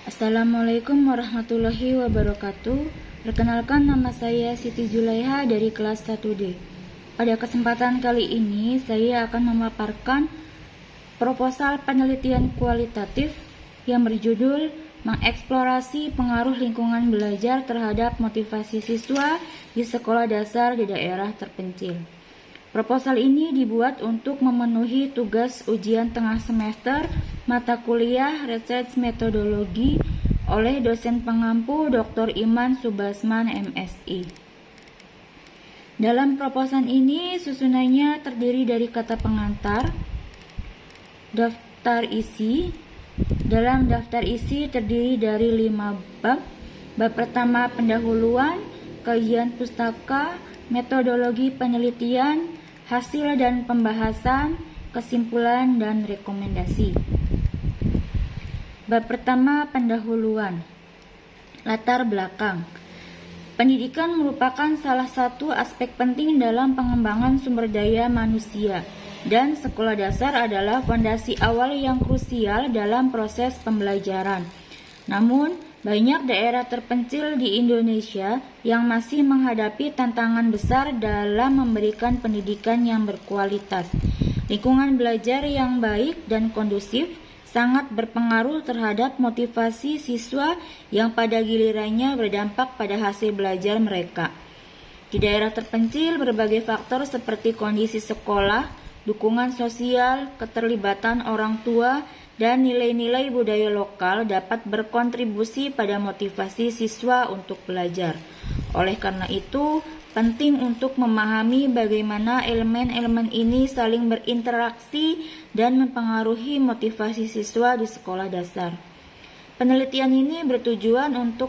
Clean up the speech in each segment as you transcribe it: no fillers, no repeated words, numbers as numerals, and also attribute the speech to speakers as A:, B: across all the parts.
A: Assalamualaikum warahmatullahi wabarakatuh. Perkenalkan, nama saya Siti Zulaiha dari kelas 1D. Pada kesempatan kali ini saya akan memaparkan proposal penelitian kualitatif yang berjudul mengeksplorasi pengaruh lingkungan belajar terhadap motivasi siswa di sekolah dasar di daerah terpencil. Proposal ini dibuat untuk memenuhi tugas ujian tengah semester mata kuliah Research Metodologi oleh dosen pengampu Dr. Iman Subasman, MSI. Dalam proposal ini susunannya terdiri dari kata pengantar, daftar isi. Dalam daftar isi terdiri dari 5 bab. Bab pertama pendahuluan, kajian pustaka, metodologi penelitian, hasil dan pembahasan, kesimpulan dan rekomendasi. Bab pertama pendahuluan. Latar belakang. Pendidikan merupakan salah satu aspek penting dalam pengembangan sumber daya manusia, dan sekolah dasar adalah fondasi awal yang krusial dalam proses pembelajaran. Namun, banyak daerah terpencil di Indonesia yang masih menghadapi tantangan besar dalam memberikan pendidikan yang berkualitas. Lingkungan belajar yang baik dan kondusif sangat berpengaruh terhadap motivasi siswa yang pada gilirannya berdampak pada hasil belajar mereka. Di daerah terpencil, berbagai faktor seperti kondisi sekolah, dukungan sosial, keterlibatan orang tua, dan nilai-nilai budaya lokal dapat berkontribusi pada motivasi siswa untuk belajar. Oleh karena itu, penting untuk memahami bagaimana elemen-elemen ini saling berinteraksi dan mempengaruhi motivasi siswa di sekolah dasar. Penelitian ini bertujuan untuk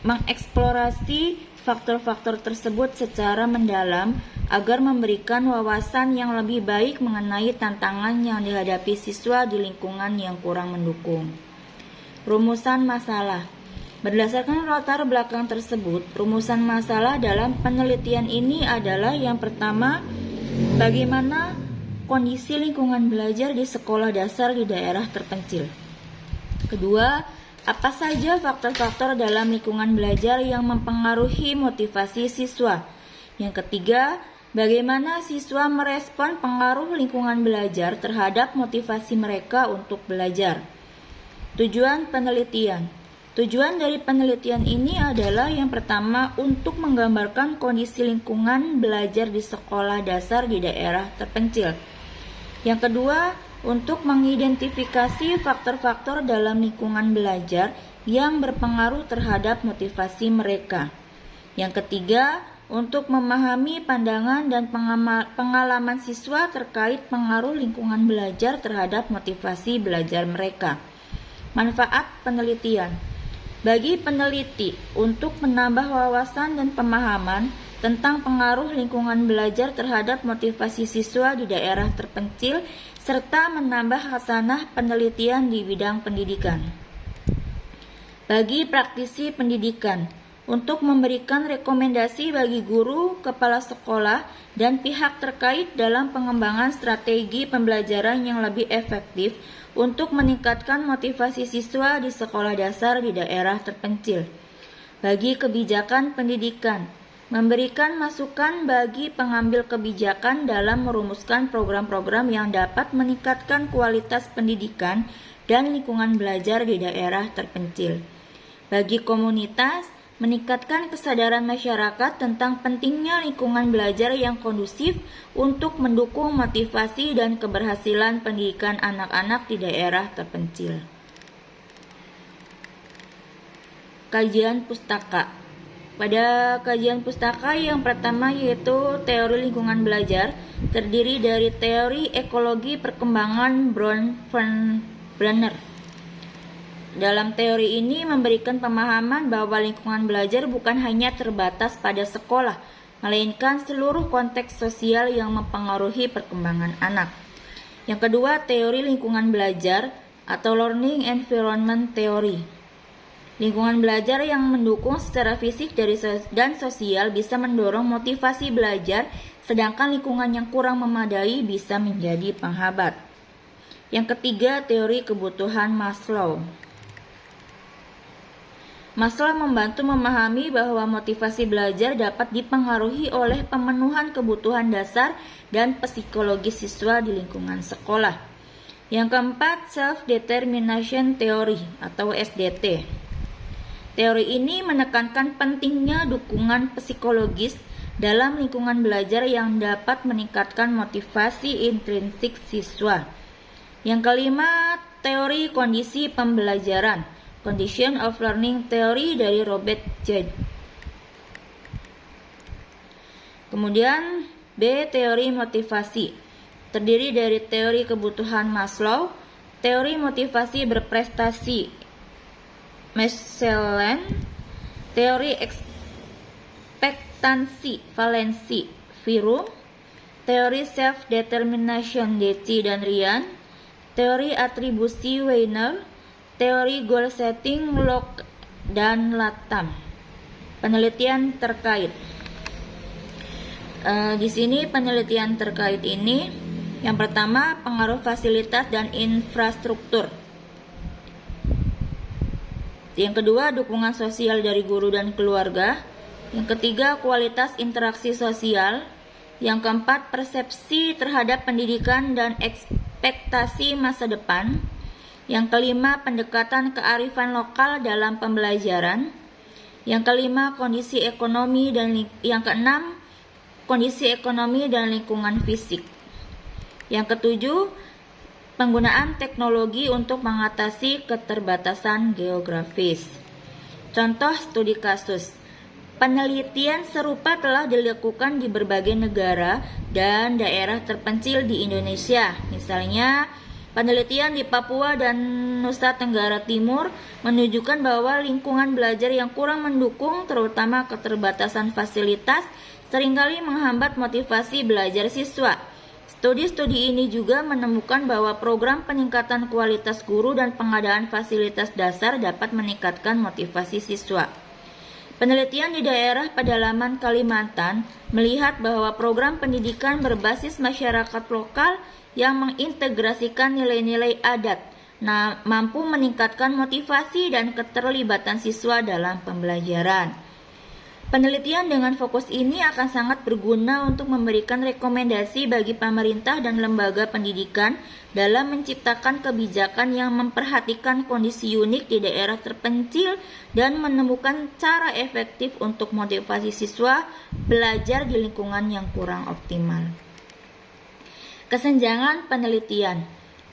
A: mengeksplorasi faktor-faktor tersebut secara mendalam agar memberikan wawasan yang lebih baik mengenai tantangan yang dihadapi siswa di lingkungan yang kurang mendukung. Rumusan masalah. Berdasarkan latar belakang tersebut, rumusan masalah dalam penelitian ini adalah yang pertama, bagaimana kondisi lingkungan belajar di sekolah dasar di daerah terpencil. Kedua, apa saja faktor-faktor dalam lingkungan belajar yang mempengaruhi motivasi siswa. Yang ketiga, bagaimana siswa merespon pengaruh lingkungan belajar terhadap motivasi mereka untuk belajar. Tujuan penelitian. Tujuan dari penelitian ini adalah yang pertama untuk menggambarkan kondisi lingkungan belajar di sekolah dasar di daerah terpencil. Yang kedua, untuk mengidentifikasi faktor-faktor dalam lingkungan belajar yang berpengaruh terhadap motivasi mereka. Yang ketiga, untuk memahami pandangan dan pengalaman siswa terkait pengaruh lingkungan belajar terhadap motivasi belajar mereka. Manfaat penelitian. Bagi peneliti, untuk menambah wawasan dan pemahaman tentang pengaruh lingkungan belajar terhadap motivasi siswa di daerah terpencil, serta menambah khasanah penelitian di bidang pendidikan. Bagi praktisi pendidikan, untuk memberikan rekomendasi bagi guru, kepala sekolah, dan pihak terkait dalam pengembangan strategi pembelajaran yang lebih efektif untuk meningkatkan motivasi siswa di sekolah dasar di daerah terpencil. Bagi kebijakan pendidikan, memberikan masukan bagi pengambil kebijakan dalam merumuskan program-program yang dapat meningkatkan kualitas pendidikan dan lingkungan belajar di daerah terpencil. Bagi komunitas, meningkatkan kesadaran masyarakat tentang pentingnya lingkungan belajar yang kondusif untuk mendukung motivasi dan keberhasilan pendidikan anak-anak di daerah terpencil. Kajian pustaka. Pada kajian pustaka yang pertama yaitu teori lingkungan belajar, terdiri dari teori ekologi perkembangan Bronner. Dalam teori ini memberikan pemahaman bahwa lingkungan belajar bukan hanya terbatas pada sekolah, melainkan seluruh konteks sosial yang mempengaruhi perkembangan anak. Yang kedua, teori lingkungan belajar atau Learning Environment Theory. Lingkungan belajar yang mendukung secara fisik dan sosial bisa mendorong motivasi belajar, sedangkan lingkungan yang kurang memadai bisa menjadi penghambat. Yang ketiga, teori kebutuhan Maslow. Maslow membantu memahami bahwa motivasi belajar dapat dipengaruhi oleh pemenuhan kebutuhan dasar dan psikologis siswa di lingkungan sekolah. Yang keempat, Self-Determination Theory atau SDT. Teori ini menekankan pentingnya dukungan psikologis dalam lingkungan belajar yang dapat meningkatkan motivasi intrinsik siswa. Yang kelima, teori kondisi pembelajaran. Condition of Learning Theory dari Robert J. Kemudian B. Teori motivasi. Terdiri dari teori kebutuhan Maslow, teori motivasi berprestasi Maslow'n, teori ekspektansi Valensi Virum, teori self-determination Deci dan Ryan, teori atribusi Weiner, teori goal setting Locke dan Latham. Penelitian terkait. Di sini penelitian terkait ini, yang pertama pengaruh fasilitas dan infrastruktur. Yang kedua dukungan sosial dari guru dan keluarga. Yang ketiga kualitas interaksi sosial. Yang keempat persepsi terhadap pendidikan dan ekspektasi masa depan. Yang kelima, pendekatan kearifan lokal dalam pembelajaran. Yang kelima, kondisi ekonomi dan yang keenam, kondisi ekonomi dan lingkungan fisik. Yang ketujuh, penggunaan teknologi untuk mengatasi keterbatasan geografis. Contoh studi kasus. Penelitian serupa telah dilakukan di berbagai negara dan daerah terpencil di Indonesia. Misalnya, penelitian di Papua dan Nusa Tenggara Timur menunjukkan bahwa lingkungan belajar yang kurang mendukung, terutama keterbatasan fasilitas, seringkali menghambat motivasi belajar siswa. Studi-studi ini juga menemukan bahwa program peningkatan kualitas guru dan pengadaan fasilitas dasar dapat meningkatkan motivasi siswa. Penelitian di daerah pedalaman Kalimantan melihat bahwa program pendidikan berbasis masyarakat lokal yang mengintegrasikan nilai-nilai adat mampu meningkatkan motivasi dan keterlibatan siswa dalam pembelajaran. Penelitian dengan fokus ini akan sangat berguna untuk memberikan rekomendasi bagi pemerintah dan lembaga pendidikan dalam menciptakan kebijakan yang memperhatikan kondisi unik di daerah terpencil dan menemukan cara efektif untuk motivasi siswa belajar di lingkungan yang kurang optimal. Kesenjangan penelitian.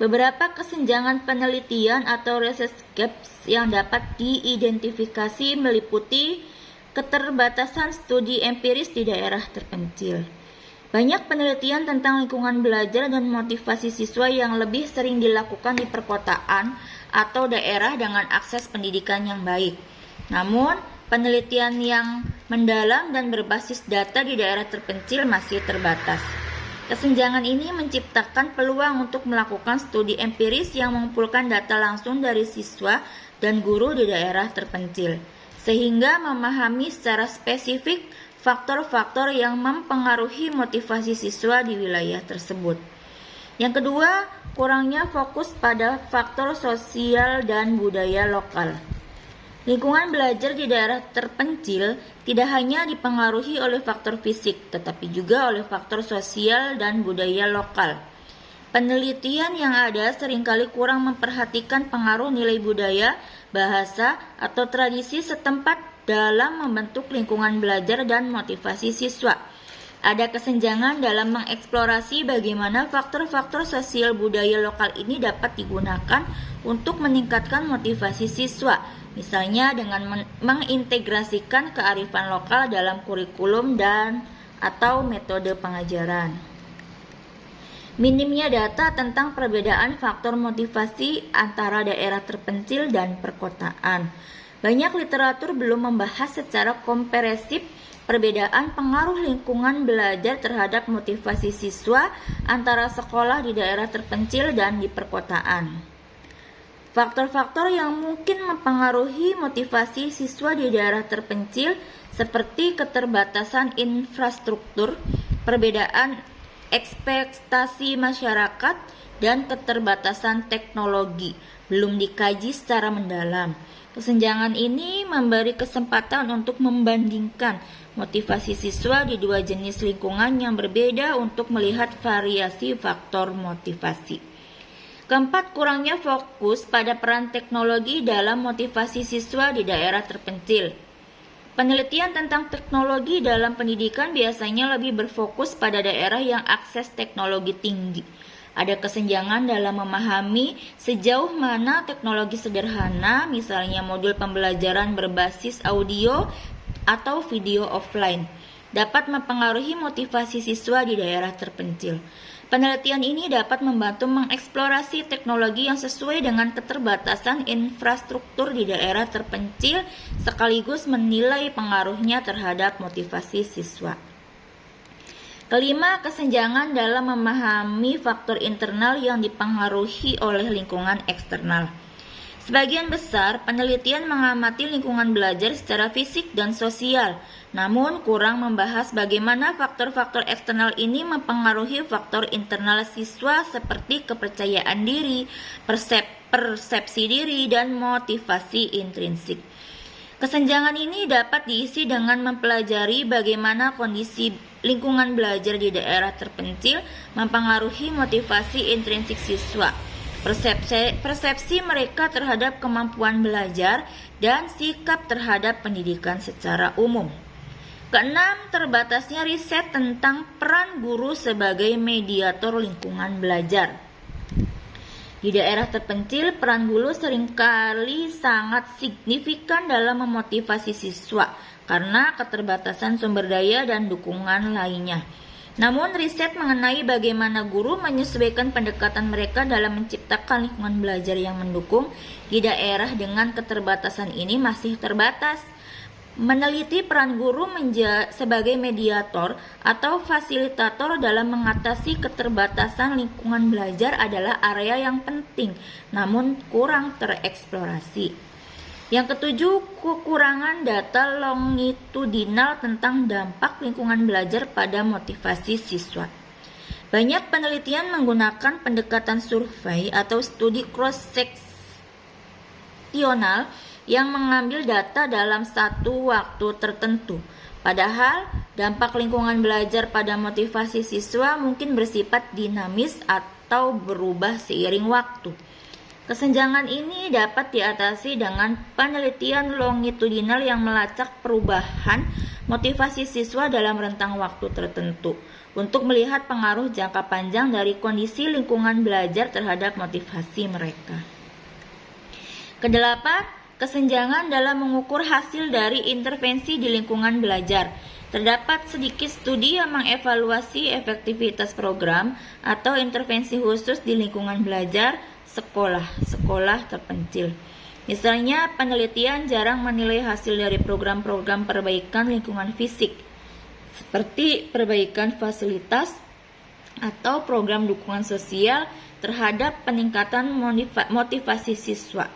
A: Beberapa kesenjangan penelitian atau research gaps yang dapat diidentifikasi meliputi keterbatasan studi empiris di daerah terpencil. Banyak penelitian tentang lingkungan belajar dan motivasi siswa yang lebih sering dilakukan di perkotaan atau daerah dengan akses pendidikan yang baik. Namun, penelitian yang mendalam dan berbasis data di daerah terpencil masih terbatas. Kesenjangan ini menciptakan peluang untuk melakukan studi empiris yang mengumpulkan data langsung dari siswa dan guru di daerah terpencil, sehingga memahami secara spesifik faktor-faktor yang mempengaruhi motivasi siswa di wilayah tersebut. Yang kedua, kurangnya fokus pada faktor sosial dan budaya lokal. Lingkungan belajar di daerah terpencil tidak hanya dipengaruhi oleh faktor fisik, tetapi juga oleh faktor sosial dan budaya lokal. Penelitian yang ada seringkali kurang memperhatikan pengaruh nilai budaya, bahasa, atau tradisi setempat dalam membentuk lingkungan belajar dan motivasi siswa. Ada kesenjangan dalam mengeksplorasi bagaimana faktor-faktor sosial budaya lokal ini dapat digunakan untuk meningkatkan motivasi siswa, misalnya dengan mengintegrasikan kearifan lokal dalam kurikulum dan atau metode pengajaran. Minimnya data tentang perbedaan faktor motivasi antara daerah terpencil dan perkotaan. Banyak literatur belum membahas secara komprehensif perbedaan pengaruh lingkungan belajar terhadap motivasi siswa antara sekolah di daerah terpencil dan di perkotaan. Faktor-faktor yang mungkin mempengaruhi motivasi siswa di daerah terpencil seperti keterbatasan infrastruktur, perbedaan ekspektasi masyarakat, dan keterbatasan teknologi belum dikaji secara mendalam. Kesenjangan ini memberi kesempatan untuk membandingkan motivasi siswa di dua jenis lingkungan yang berbeda untuk melihat variasi faktor motivasi. Keempat, kurangnya fokus pada peran teknologi dalam motivasi siswa di daerah terpencil. Penelitian tentang teknologi dalam pendidikan biasanya lebih berfokus pada daerah yang akses teknologi tinggi. Ada kesenjangan dalam memahami sejauh mana teknologi sederhana, misalnya modul pembelajaran berbasis audio atau video offline, dapat mempengaruhi motivasi siswa di daerah terpencil. Penelitian ini dapat membantu mengeksplorasi teknologi yang sesuai dengan keterbatasan infrastruktur di daerah terpencil, sekaligus menilai pengaruhnya terhadap motivasi siswa. Kelima, kesenjangan dalam memahami faktor internal yang dipengaruhi oleh lingkungan eksternal. Sebagian besar penelitian mengamati lingkungan belajar secara fisik dan sosial, namun kurang membahas bagaimana faktor-faktor eksternal ini mempengaruhi faktor internal siswa seperti kepercayaan diri, persepsi diri, dan motivasi intrinsik. Kesenjangan ini dapat diisi dengan mempelajari bagaimana kondisi lingkungan belajar di daerah terpencil mempengaruhi motivasi intrinsik siswa, persepsi mereka terhadap kemampuan belajar, dan sikap terhadap pendidikan secara umum. Keenam, terbatasnya riset tentang peran guru sebagai mediator lingkungan belajar. Di daerah terpencil, peran guru seringkali sangat signifikan dalam memotivasi siswa karena keterbatasan sumber daya dan dukungan lainnya. Namun, riset mengenai bagaimana guru menyesuaikan pendekatan mereka dalam menciptakan lingkungan belajar yang mendukung di daerah dengan keterbatasan ini masih terbatas. Meneliti peran guru sebagai mediator atau fasilitator dalam mengatasi keterbatasan lingkungan belajar adalah area yang penting, namun kurang tereksplorasi. Yang ketujuh, kekurangan data longitudinal tentang dampak lingkungan belajar pada motivasi siswa. Banyak penelitian menggunakan pendekatan survei atau studi cross-seksional yang mengambil data dalam satu waktu tertentu. Padahal, dampak lingkungan belajar pada motivasi siswa mungkin bersifat dinamis atau berubah seiring waktu. Kesenjangan ini dapat diatasi dengan penelitian longitudinal yang melacak perubahan motivasi siswa dalam rentang waktu tertentu untuk melihat pengaruh jangka panjang dari kondisi lingkungan belajar terhadap motivasi mereka. Kedelapan, kesenjangan dalam mengukur hasil dari intervensi di lingkungan belajar. Terdapat sedikit studi yang mengevaluasi efektivitas program atau intervensi khusus di lingkungan belajar sekolah terpencil. Misalnya, penelitian jarang menilai hasil dari program-program perbaikan lingkungan fisik, seperti perbaikan fasilitas atau program dukungan sosial terhadap peningkatan motivasi siswa.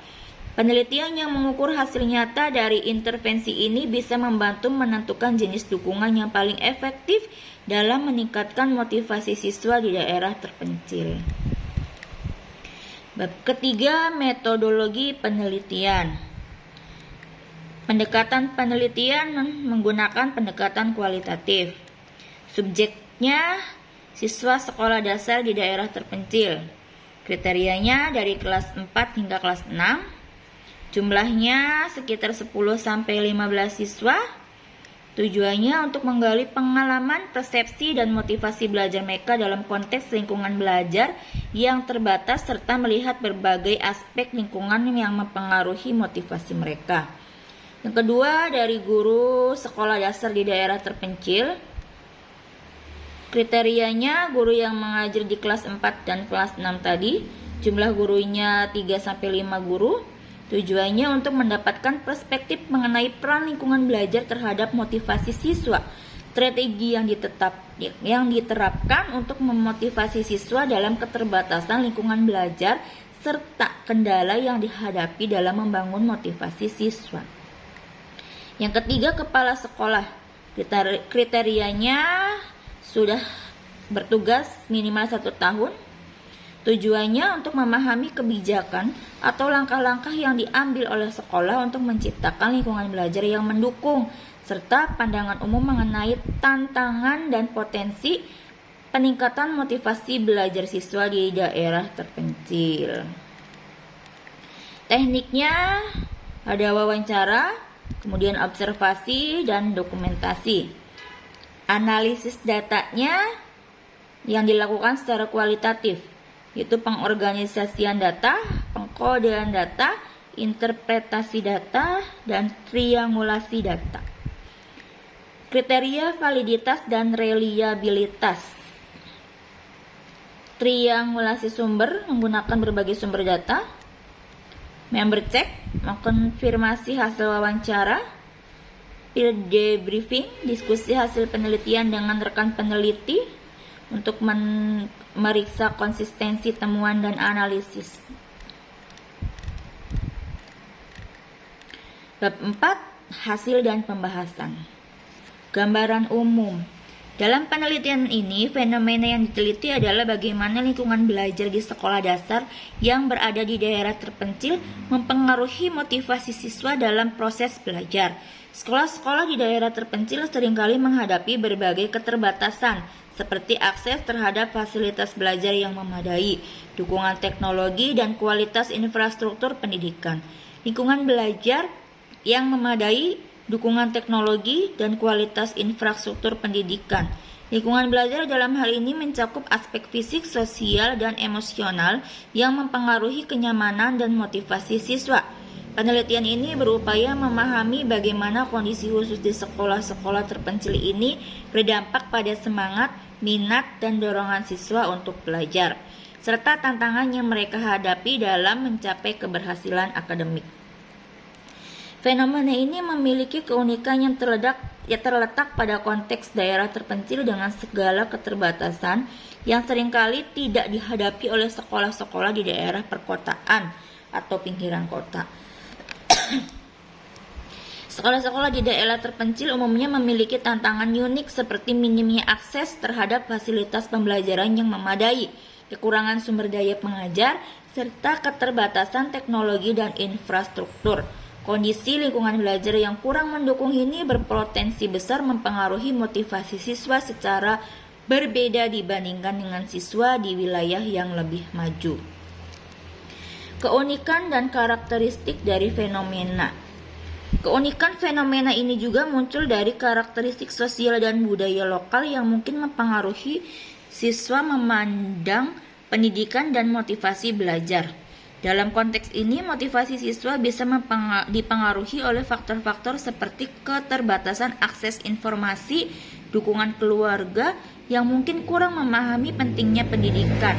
A: Penelitian yang mengukur hasil nyata dari intervensi ini bisa membantu menentukan jenis dukungan yang paling efektif dalam meningkatkan motivasi siswa di daerah terpencil. Bab ketiga, metodologi penelitian. Pendekatan penelitian menggunakan pendekatan kualitatif. Subjeknya siswa sekolah dasar di daerah terpencil. Kriterianya dari kelas 4 hingga kelas 6. Jumlahnya sekitar 10-15 siswa. Tujuannya untuk menggali pengalaman, persepsi, dan motivasi belajar mereka dalam konteks lingkungan belajar yang terbatas serta melihat berbagai aspek lingkungan yang mempengaruhi motivasi mereka. Yang kedua, dari guru sekolah dasar di daerah terpencil. Kriterianya guru yang mengajar di kelas 4 dan kelas 6 tadi. Jumlah gurunya 3-5 guru. Tujuannya untuk mendapatkan perspektif mengenai peran lingkungan belajar terhadap motivasi siswa, strategi yang diterapkan untuk memotivasi siswa dalam keterbatasan lingkungan belajar, serta kendala yang dihadapi dalam membangun motivasi siswa. Yang ketiga, kepala sekolah. Kriterianya sudah bertugas minimal 1 tahun. Tujuannya untuk memahami kebijakan atau langkah-langkah yang diambil oleh sekolah untuk menciptakan lingkungan belajar yang mendukung, serta pandangan umum mengenai tantangan dan potensi peningkatan motivasi belajar siswa di daerah terpencil. Tekniknya ada wawancara, kemudian observasi dan dokumentasi. Analisis datanya yang dilakukan secara kualitatif, yaitu pengorganisasian data, pengkodean data, interpretasi data, dan triangulasi data. Kriteria validitas dan reliabilitas. Triangulasi sumber menggunakan berbagai sumber data. Member check, mengkonfirmasi hasil wawancara. Peer debriefing, diskusi hasil penelitian dengan rekan peneliti untuk memeriksa konsistensi temuan dan analisis. Bab 4, hasil dan pembahasan. Gambaran umum. Dalam penelitian ini, fenomena yang diteliti adalah bagaimana lingkungan belajar di sekolah dasar yang berada di daerah terpencil mempengaruhi motivasi siswa dalam proses belajar. Sekolah-sekolah di daerah terpencil seringkali menghadapi berbagai keterbatasan, seperti akses terhadap fasilitas belajar yang memadai, dukungan teknologi, dan kualitas infrastruktur pendidikan. Lingkungan belajar yang memadai, dukungan teknologi, dan kualitas infrastruktur pendidikan. Lingkungan belajar dalam hal ini mencakup aspek fisik, sosial, dan emosional yang mempengaruhi kenyamanan dan motivasi siswa. Penelitian ini berupaya memahami bagaimana kondisi khusus di sekolah-sekolah terpencil ini berdampak pada semangat, minat, dan dorongan siswa untuk belajar, serta tantangan yang mereka hadapi dalam mencapai keberhasilan akademik. Fenomena ini memiliki keunikan yang terletak pada konteks daerah terpencil dengan segala keterbatasan yang seringkali tidak dihadapi oleh sekolah-sekolah di daerah perkotaan atau pinggiran kota. Sekolah-sekolah di daerah terpencil umumnya memiliki tantangan unik seperti minimnya akses terhadap fasilitas pembelajaran yang memadai, kekurangan sumber daya pengajar, serta keterbatasan teknologi dan infrastruktur. Kondisi lingkungan belajar yang kurang mendukung ini berpotensi besar mempengaruhi motivasi siswa secara berbeda dibandingkan dengan siswa di wilayah yang lebih maju. Keunikan dan karakteristik dari fenomena. Keunikan fenomena ini juga muncul dari karakteristik sosial dan budaya lokal yang mungkin mempengaruhi siswa memandang pendidikan dan motivasi belajar. Dalam konteks ini, motivasi siswa bisa dipengaruhi oleh faktor-faktor seperti keterbatasan akses informasi, dukungan keluarga yang mungkin kurang memahami pentingnya pendidikan,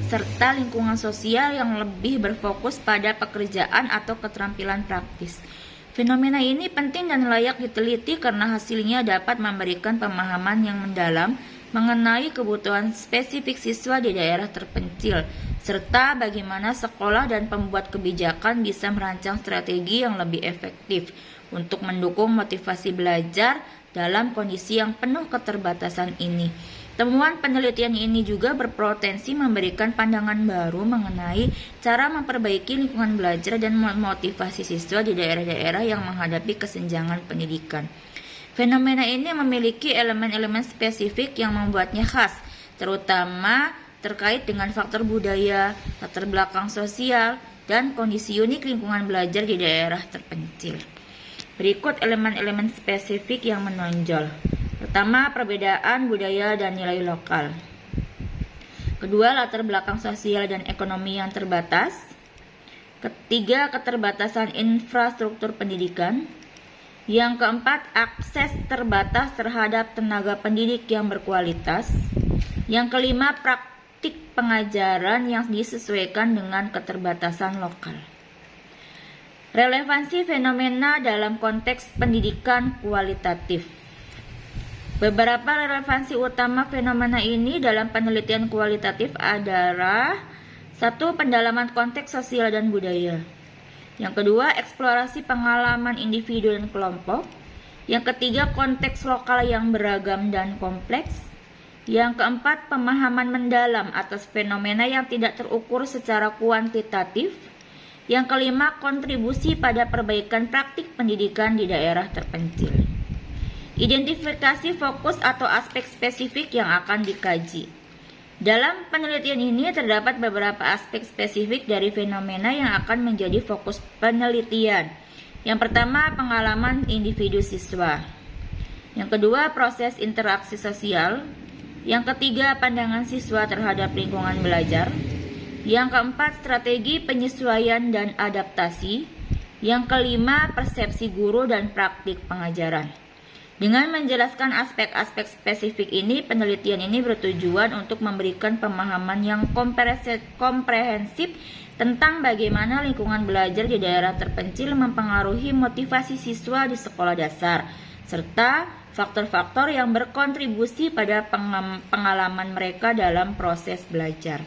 A: serta lingkungan sosial yang lebih berfokus pada pekerjaan atau keterampilan praktis. Fenomena ini penting dan layak diteliti karena hasilnya dapat memberikan pemahaman yang mendalam mengenai kebutuhan spesifik siswa di daerah terpencil, serta bagaimana sekolah dan pembuat kebijakan bisa merancang strategi yang lebih efektif untuk mendukung motivasi belajar dalam kondisi yang penuh keterbatasan ini. Temuan penelitian ini juga berpotensi memberikan pandangan baru mengenai cara memperbaiki lingkungan belajar dan memotivasi siswa di daerah-daerah yang menghadapi kesenjangan pendidikan. Fenomena ini memiliki elemen-elemen spesifik yang membuatnya khas, terutama terkait dengan faktor budaya, latar belakang sosial, dan kondisi unik lingkungan belajar di daerah terpencil. Berikut elemen-elemen spesifik yang menonjol. Pertama, perbedaan budaya dan nilai lokal. Kedua, latar belakang sosial dan ekonomi yang terbatas. Ketiga, keterbatasan infrastruktur pendidikan. Yang keempat, akses terbatas terhadap tenaga pendidik yang berkualitas. Yang kelima, praktik pengajaran yang disesuaikan dengan keterbatasan lokal. Relevansi fenomena dalam konteks pendidikan kualitatif. Beberapa relevansi utama fenomena ini dalam penelitian kualitatif adalah: 1. Pendalaman konteks sosial dan budaya. Yang kedua, eksplorasi pengalaman individu dan kelompok. Yang ketiga, konteks lokal yang beragam dan kompleks. Yang keempat, pemahaman mendalam atas fenomena yang tidak terukur secara kuantitatif. Yang kelima, kontribusi pada perbaikan praktik pendidikan di daerah terpencil. Identifikasi fokus atau aspek spesifik yang akan dikaji. Dalam penelitian ini terdapat beberapa aspek spesifik dari fenomena yang akan menjadi fokus penelitian. Yang pertama, pengalaman individu siswa. Yang kedua, proses interaksi sosial. Yang ketiga, pandangan siswa terhadap lingkungan belajar. Yang keempat, strategi penyesuaian dan adaptasi. Yang kelima, persepsi guru dan praktik pengajaran. Dengan menjelaskan aspek-aspek spesifik ini, penelitian ini bertujuan untuk memberikan pemahaman yang komprehensif tentang bagaimana lingkungan belajar di daerah terpencil mempengaruhi motivasi siswa di sekolah dasar, serta faktor-faktor yang berkontribusi pada pengalaman mereka dalam proses belajar.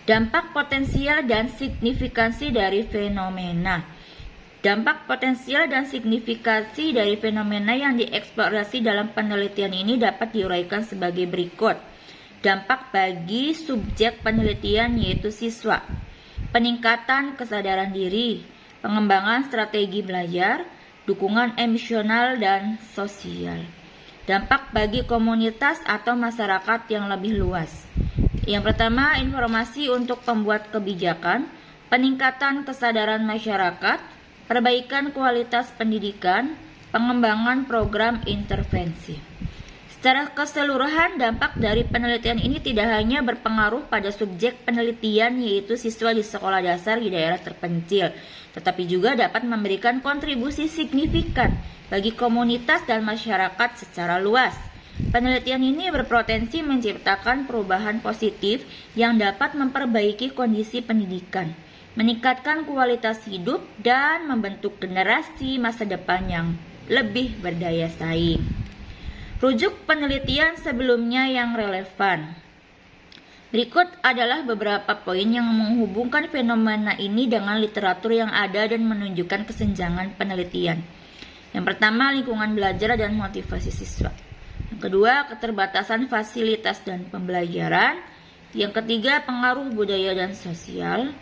A: Dampak potensial dan signifikansi dari fenomena. Dampak potensial dan signifikansi dari fenomena yang dieksplorasi dalam penelitian ini dapat diuraikan sebagai berikut. Dampak bagi subjek penelitian yaitu siswa. Peningkatan kesadaran diri, pengembangan strategi belajar, dukungan emosional dan sosial. Dampak bagi komunitas atau masyarakat yang lebih luas. Yang pertama, informasi untuk pembuat kebijakan, peningkatan kesadaran masyarakat, perbaikan kualitas pendidikan, pengembangan program intervensi. Secara keseluruhan, dampak dari penelitian ini tidak hanya berpengaruh pada subjek penelitian yaitu siswa di sekolah dasar di daerah terpencil, tetapi juga dapat memberikan kontribusi signifikan bagi komunitas dan masyarakat secara luas. Penelitian ini berpotensi menciptakan perubahan positif yang dapat memperbaiki kondisi pendidikan, meningkatkan kualitas hidup, dan membentuk generasi masa depan yang lebih berdaya saing. Rujuk penelitian sebelumnya yang relevan. Berikut adalah beberapa poin yang menghubungkan fenomena ini dengan literatur yang ada dan menunjukkan kesenjangan penelitian. Yang pertama, lingkungan belajar dan motivasi siswa. Yang kedua, keterbatasan fasilitas dan pembelajaran. Yang ketiga, pengaruh budaya dan sosial.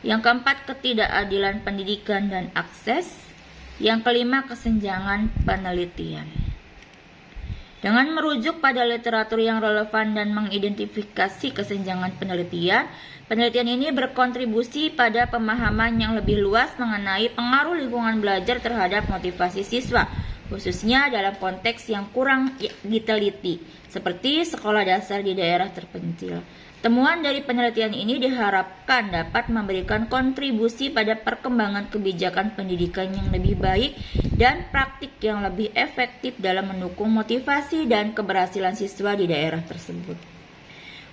A: Yang keempat, ketidakadilan pendidikan dan akses. Yang kelima, kesenjangan penelitian. Dengan merujuk pada literatur yang relevan dan mengidentifikasi kesenjangan penelitian, penelitian ini berkontribusi pada pemahaman yang lebih luas mengenai pengaruh lingkungan belajar terhadap motivasi siswa, khususnya dalam konteks yang kurang diteliti, seperti sekolah dasar di daerah terpencil. Temuan dari penelitian ini diharapkan dapat memberikan kontribusi pada perkembangan kebijakan pendidikan yang lebih baik dan praktik yang lebih efektif dalam mendukung motivasi dan keberhasilan siswa di daerah tersebut.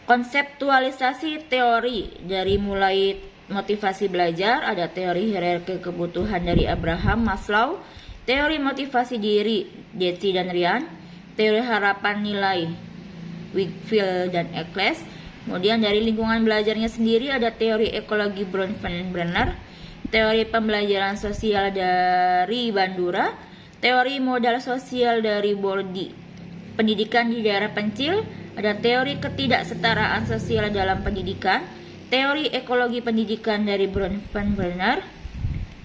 A: Konseptualisasi teori dari mulai motivasi belajar, ada teori hierarki kebutuhan dari Abraham Maslow, teori motivasi diri Deci dan Ryan, teori harapan nilai Wakefield dan Eccles. Kemudian dari lingkungan belajarnya sendiri ada teori ekologi Bronfenbrenner, teori pembelajaran sosial dari Bandura, teori modal sosial dari Bordi. Pendidikan di daerah pencil, ada teori ketidaksetaraan sosial dalam pendidikan, teori ekologi pendidikan dari Bronfenbrenner.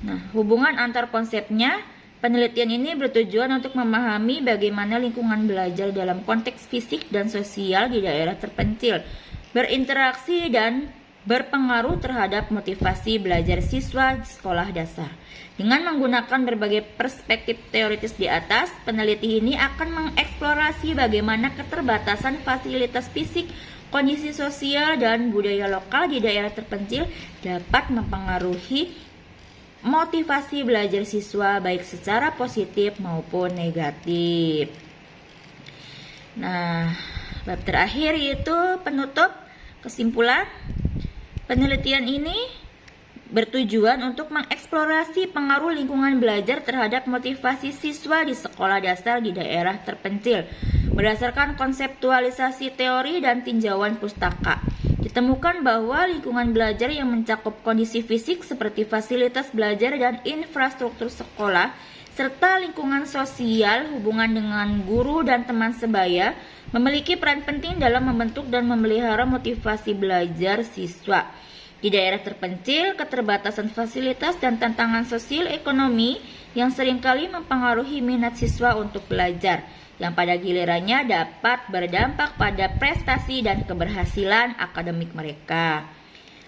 A: Nah, hubungan antar konsepnya, penelitian ini bertujuan untuk memahami bagaimana lingkungan belajar dalam konteks fisik dan sosial di daerah terpencil berinteraksi dan berpengaruh terhadap motivasi belajar siswa di sekolah dasar. Dengan menggunakan berbagai perspektif teoritis di atas, peneliti ini akan mengeksplorasi bagaimana keterbatasan fasilitas fisik, kondisi sosial, dan budaya lokal di daerah terpencil dapat mempengaruhi motivasi belajar siswa baik secara positif maupun negatif. Nah, bab terakhir yaitu penutup kesimpulan. Penelitian ini bertujuan untuk mengeksplorasi pengaruh lingkungan belajar terhadap motivasi siswa di sekolah dasar di daerah terpencil berdasarkan konseptualisasi teori dan tinjauan pustaka. Ditemukan bahwa lingkungan belajar yang mencakup kondisi fisik seperti fasilitas belajar dan infrastruktur sekolah, serta lingkungan sosial, hubungan dengan guru dan teman sebaya, memiliki peran penting dalam membentuk dan memelihara motivasi belajar siswa. Di daerah terpencil, keterbatasan fasilitas dan tantangan sosial ekonomi yang seringkali mempengaruhi minat siswa untuk belajar, yang pada gilirannya dapat berdampak pada prestasi dan keberhasilan akademik mereka.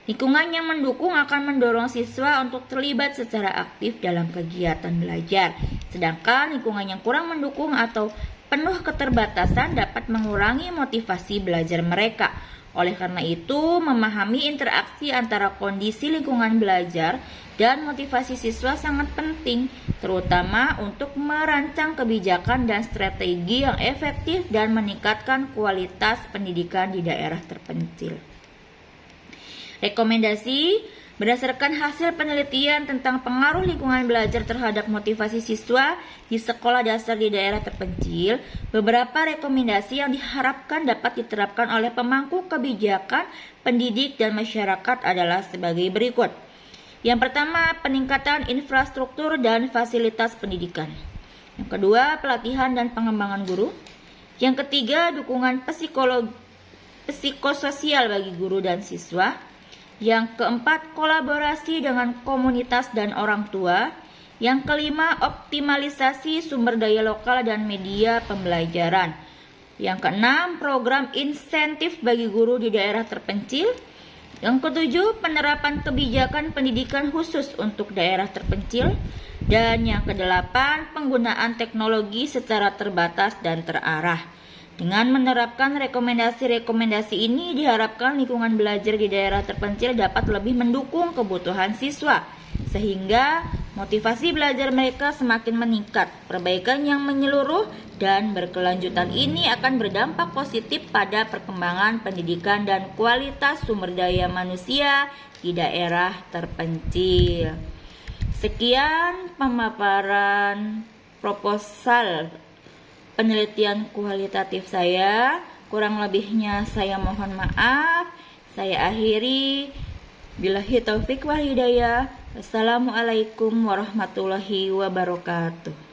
A: Lingkungan yang mendukung akan mendorong siswa untuk terlibat secara aktif dalam kegiatan belajar, sedangkan lingkungan yang kurang mendukung atau penuh keterbatasan dapat mengurangi motivasi belajar mereka. Oleh karena itu, memahami interaksi antara kondisi lingkungan belajar dan motivasi siswa sangat penting, terutama untuk merancang kebijakan dan strategi yang efektif dan meningkatkan kualitas pendidikan di daerah terpencil. Rekomendasi: berdasarkan hasil penelitian tentang pengaruh lingkungan belajar terhadap motivasi siswa di sekolah dasar di daerah terpencil, beberapa rekomendasi yang diharapkan dapat diterapkan oleh pemangku kebijakan, pendidik, dan masyarakat adalah sebagai berikut. Yang pertama, peningkatan infrastruktur dan fasilitas pendidikan. Yang kedua, pelatihan dan pengembangan guru. Yang ketiga, dukungan psikososial bagi guru dan siswa. Yang keempat, kolaborasi dengan komunitas dan orang tua. Yang kelima, optimalisasi sumber daya lokal dan media pembelajaran. Yang keenam, program insentif bagi guru di daerah terpencil. Yang ketujuh, penerapan kebijakan pendidikan khusus untuk daerah terpencil. Dan yang kedelapan, penggunaan teknologi secara terbatas dan terarah. Dengan menerapkan rekomendasi-rekomendasi ini, diharapkan lingkungan belajar di daerah terpencil dapat lebih mendukung kebutuhan siswa, sehingga motivasi belajar mereka semakin meningkat. Perbaikan yang menyeluruh dan berkelanjutan ini akan berdampak positif pada perkembangan pendidikan dan kualitas sumber daya manusia di daerah terpencil. Sekian pemaparan proposal penelitian kualitatif saya. Kurang lebihnya saya mohon maaf. Saya akhiri. Billahi taufik wal hidayah. Wassalamualaikum warahmatullahi wabarakatuh.